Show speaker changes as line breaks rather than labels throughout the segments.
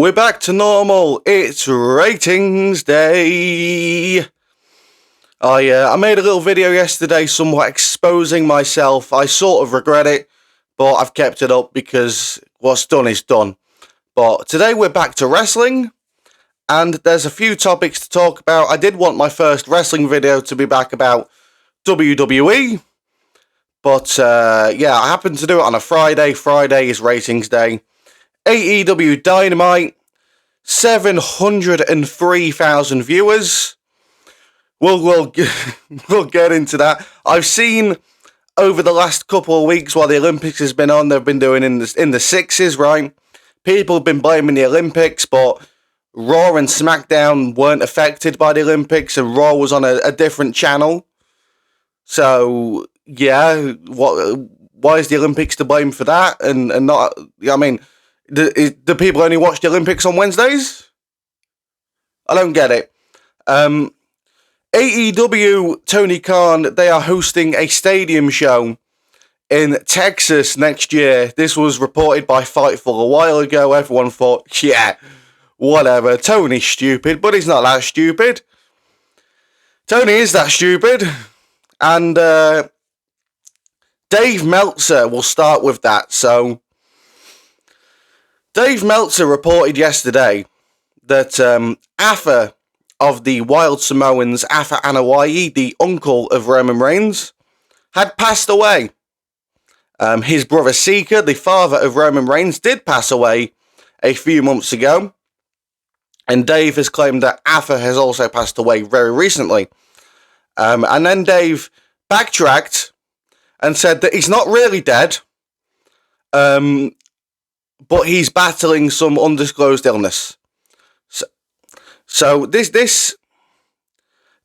We're back to normal. It's ratings day. I made a little video yesterday somewhat exposing myself. I sort of regret it, but I've kept it up because what's done is done. But today we're back to wrestling, and there's a few topics to talk about. I did want my first wrestling video to be back about WWE, but I happened to do it on a Friday. Friday is ratings day. AEW Dynamite, 703,000 viewers. We'll get into that. I've seen over the last couple of weeks while the Olympics has been on, they've been doing in the sixes, right? People have been blaming the Olympics, but Raw and SmackDown weren't affected by the Olympics, and Raw was on a different channel. So yeah, why is the Olympics to blame for that? And not, I mean, do people only watch the Olympics on Wednesdays? I don't get it. AEW, Tony Khan, they are hosting a stadium show in Texas next year. This was reported by Fightful a while ago. Everyone thought, yeah, whatever. Tony's stupid, but he's not that stupid. Tony is that stupid. And Dave Meltzer will start with that. So Dave Meltzer reported yesterday that Afa of the Wild Samoans, Afa Anoa'i, the uncle of Roman Reigns, had passed away. His brother Sika, the father of Roman Reigns, did pass away a few months ago. And Dave has claimed that Afa has also passed away very recently. And then Dave backtracked and said that he's not really dead, but he's battling some undisclosed illness. So this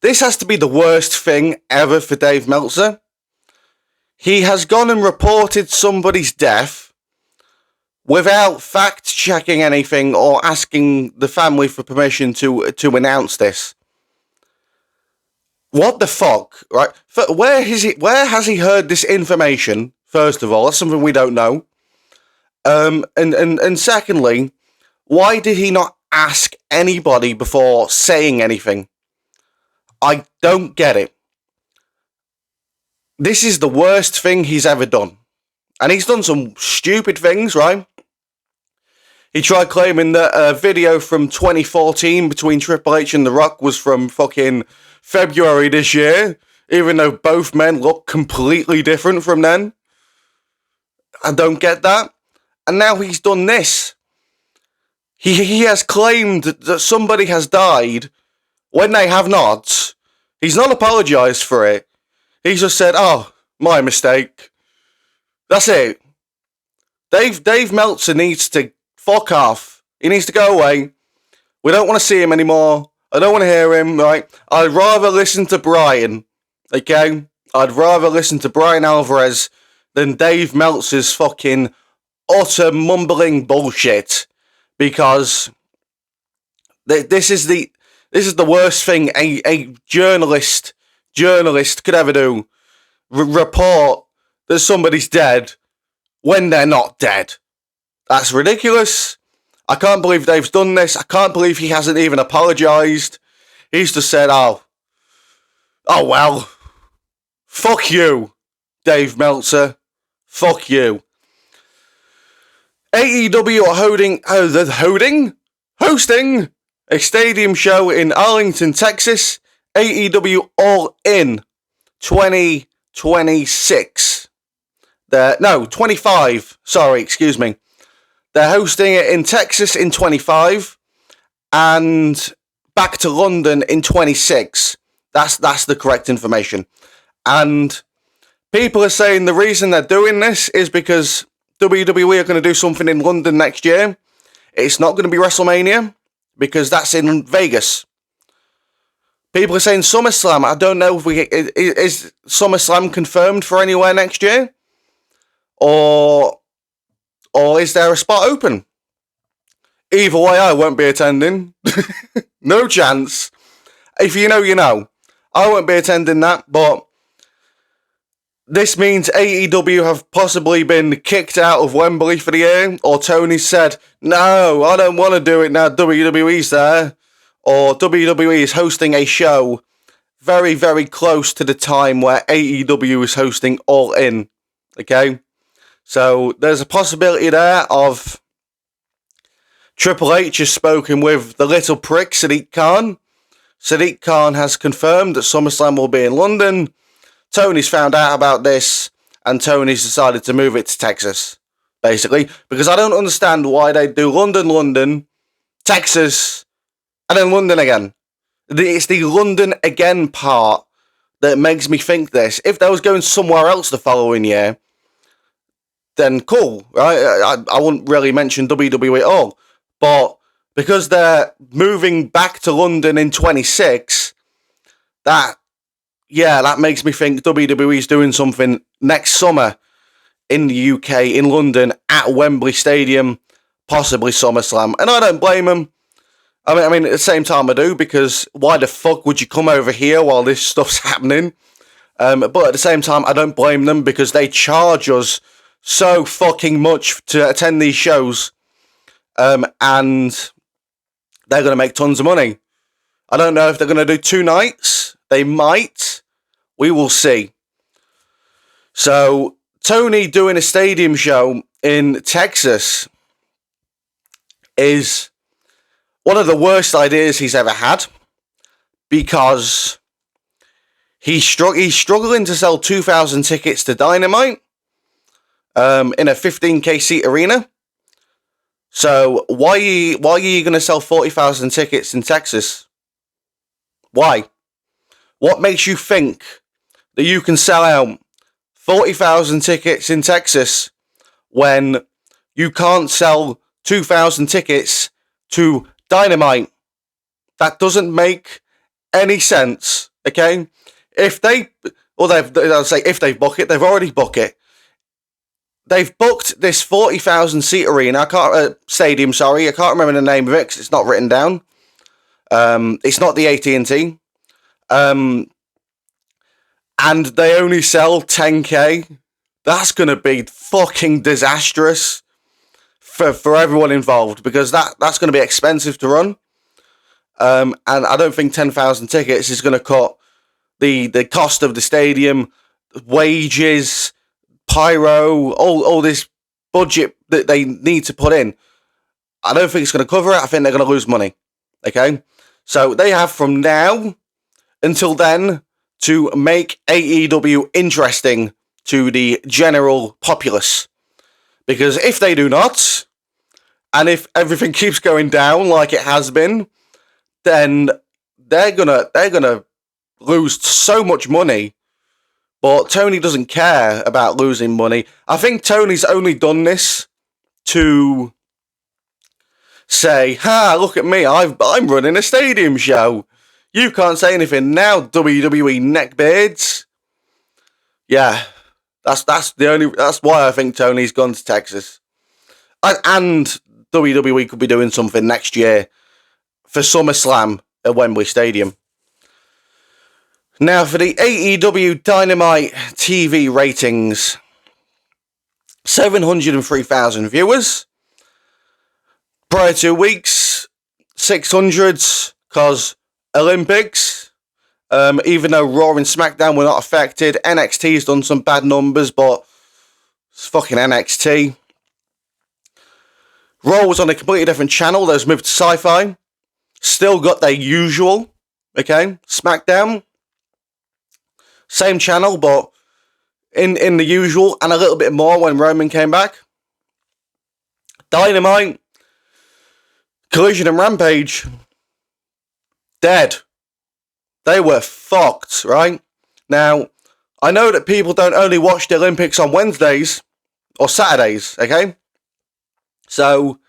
has to be the worst thing ever for Dave Meltzer. He has gone and reported somebody's death without fact-checking anything or asking the family for permission to announce this. What the fuck, right? Where has he heard this information? First of all, that's something we don't know. And secondly, why did he not ask anybody before saying anything? I don't get it. This is the worst thing he's ever done. And he's done some stupid things, right? He tried claiming that a video from 2014 between Triple H and The Rock was from fucking February this year, even though both men look completely different from then. I don't get that. And now he's done this. He has claimed that somebody has died when they have not. He's not apologised for it. He's just said, oh, my mistake. That's it. Dave Meltzer needs to fuck off. He needs to go away. We don't want to see him anymore. I don't want to hear him, right? I'd rather listen to Brian, okay? I'd rather listen to Brian Alvarez than Dave Meltzer's fucking utter mumbling bullshit, because this is the worst thing a journalist could ever do. Report that somebody's dead when they're not dead. That's ridiculous. I can't believe Dave's done this. I can't believe he hasn't even apologised. He's just said, oh well, fuck you, Dave Meltzer. Fuck you. AEW are hosting a stadium show in Arlington, Texas. AEW All In 2026. 25. Sorry, excuse me. They're hosting it in Texas in 25 and back to London in 26. That's the correct information. And people are saying the reason they're doing this is because WWE are going to do something in London next year. It's not going to be WrestleMania because that's in Vegas. People are saying SummerSlam. I don't know if is SummerSlam confirmed for anywhere next year, or is there a spot open? Either way, I won't be attending. No chance. If you know, you know. I won't be attending that, but this means AEW have possibly been kicked out of Wembley for the year, or Tony said, no, I don't want to do it now, WWE's there, or WWE is hosting a show very, very close to the time where AEW is hosting All In, okay? So there's a possibility there of Triple H has spoken with the little prick, Sadiq Khan. Sadiq Khan has confirmed that SummerSlam will be in London. Tony's found out about this, and Tony's decided to move it to Texas, basically, because I don't understand why they do London, Texas, and then London again. It's the London again part that makes me think this. If they was going somewhere else the following year, then cool, right? I wouldn't really mention WWE at all. But because they're moving back to London in 26, that makes me think WWE's doing something next summer in the UK, in London, at Wembley Stadium, possibly SummerSlam. And I don't blame them. I mean, at the same time I do, because why the fuck would you come over here while this stuff's happening? But at the same time, I don't blame them, because they charge us so fucking much to attend these shows. And they're going to make tons of money. I don't know if they're going to do 2 nights. They might. We will see. So, Tony doing a stadium show in Texas is one of the worst ideas he's ever had, because he's struggling to sell 2,000 tickets to Dynamite in a 15k seat arena. So why are you going to sell 40,000 tickets in Texas? Why? What makes you think that you can sell out 40,000 tickets in Texas when you can't sell 2,000 tickets to Dynamite? That doesn't make any sense, okay? If they book it, they've already booked it. They've booked this 40,000 seat arena, stadium, sorry. I can't remember the name of it because it's not written down. It's not the AT&T. And they only sell 10k. That's going to be fucking disastrous for everyone involved, because that's going to be expensive to run. And I don't think 10,000 tickets is going to cut the cost of the stadium, wages, pyro, all this budget that they need to put in. I don't think it's going to cover it. I think they're going to lose money. Okay? So they have from now until then to make AEW interesting to the general populace. Because if they do not, and if everything keeps going down like it has been, then they're gonna lose so much money. But Tony doesn't care about losing money. I think Tony's only done this to say, "Ha, look at me! I'm running a stadium show. You can't say anything now, WWE neckbeards." Yeah, that's why I think Tony's gone to Texas, and WWE could be doing something next year for SummerSlam at Wembley Stadium. Now, for the AEW Dynamite TV ratings, 703,000 viewers. Prior 2 weeks, 600s, because Olympics. Even though Raw and SmackDown were not affected, NXT's done some bad numbers, but it's fucking NXT. Raw was on a completely different channel. Those moved to Sci-Fi. Still got their usual, okay? SmackDown, same channel, but in the usual, and a little bit more when Roman came back. Dynamite, Collision and Rampage, dead. They were fucked, right? Now, I know that people don't only watch the Olympics on Wednesdays or Saturdays, okay? So,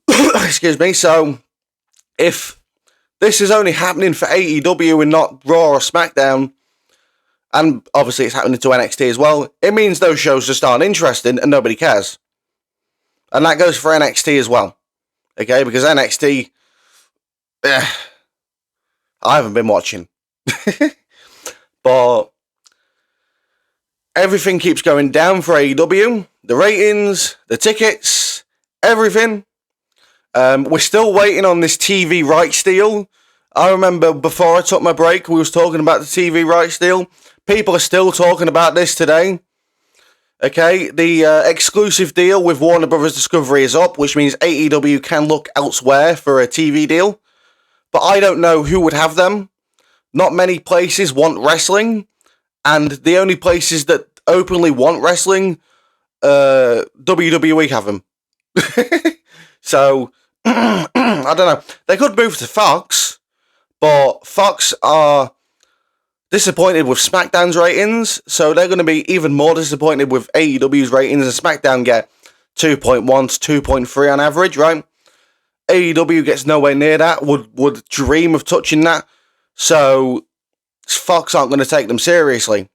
excuse me, so if this is only happening for AEW and not Raw or SmackDown, and obviously it's happening to NXT as well, it means those shows just aren't interesting and nobody cares. And that goes for NXT as well, okay? Because NXT, I haven't been watching. But everything keeps going down for AEW. The ratings, the tickets, everything. We're still waiting on this TV rights deal. I remember before I took my break, we was talking about the TV rights deal. People are still talking about this today. Okay, the exclusive deal with Warner Brothers Discovery is up, which means AEW can look elsewhere for a TV deal. But I don't know who would have them. Not many places want wrestling, and the only places that openly want wrestling, WWE have them. So, I don't know. They could move to Fox, but Fox are disappointed with SmackDown's ratings, so they're going to be even more disappointed with AEW's ratings, and SmackDown get 2.1 to 2.3 on average, right? AEW gets nowhere near that, would dream of touching that, so Fox aren't going to take them seriously.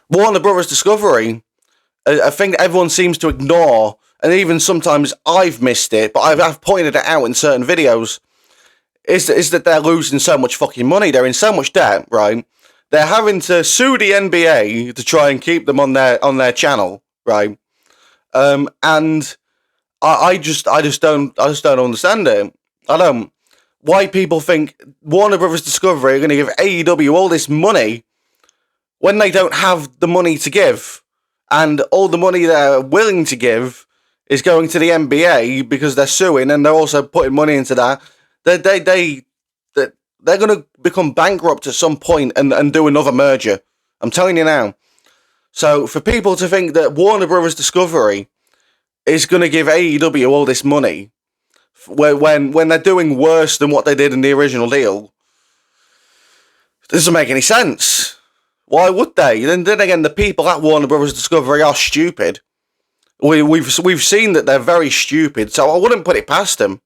Warner Brothers Discovery, a thing that everyone seems to ignore, and even sometimes I've missed it, but I've pointed it out in certain videos, is that they're losing so much fucking money. They're in so much debt, right? They're having to sue the NBA to try and keep them on their channel, right? And I just don't understand it. I don't. Why people think Warner Brothers Discovery are going to give AEW all this money when they don't have the money to give, and all the money they're willing to give is going to the NBA because they're suing, and they're also putting money into that. They're going to become bankrupt at some point and do another merger. I'm telling you now. So for people to think that Warner Brothers Discovery is going to give AEW all this money when they're doing worse than what they did in the original deal, doesn't make any sense. Why would they? Then again, the people at Warner Brothers Discovery are stupid. We've seen that they're very stupid, so I wouldn't put it past them.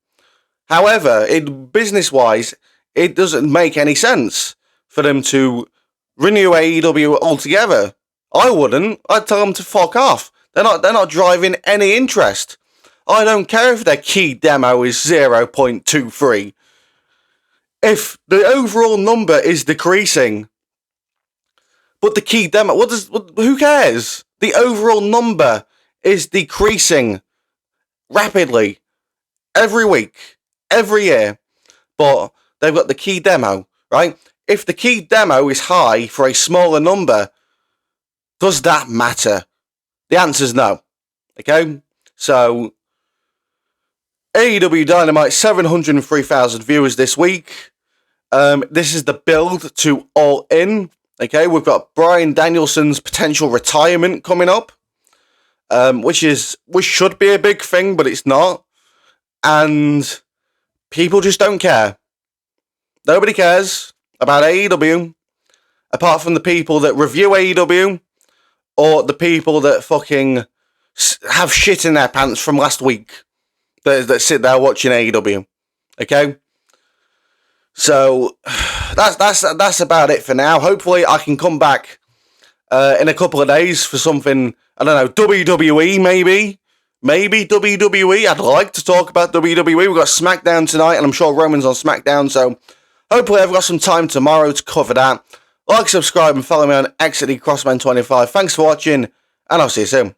However, business-wise, it doesn't make any sense for them to renew AEW altogether. I wouldn't. I'd tell them to fuck off. They're not driving any interest. I don't care if their key demo is 0.23. If the overall number is decreasing, but the key demo, who cares? The overall number is decreasing rapidly every week, every year, but they've got the key demo, right? If the key demo is high for a smaller number, does that matter? The answer's no. Okay? So, AEW Dynamite, 703,000 viewers this week. This is the build to All In. Okay, we've got Bryan Danielson's potential retirement coming up, which should be a big thing, but it's not. And people just don't care. Nobody cares about AEW, apart from the people that review AEW, or the people that fucking have shit in their pants from last week, that sit there watching AEW. Okay? So, that's about it for now. Hopefully I can come back in a couple of days for something, I don't know, WWE maybe? Maybe WWE. I'd like to talk about WWE. We've got SmackDown tonight, and I'm sure Roman's on SmackDown, so hopefully I've got some time tomorrow to cover that. Like, subscribe, and follow me on XD Crossman25. Thanks for watching, and I'll see you soon.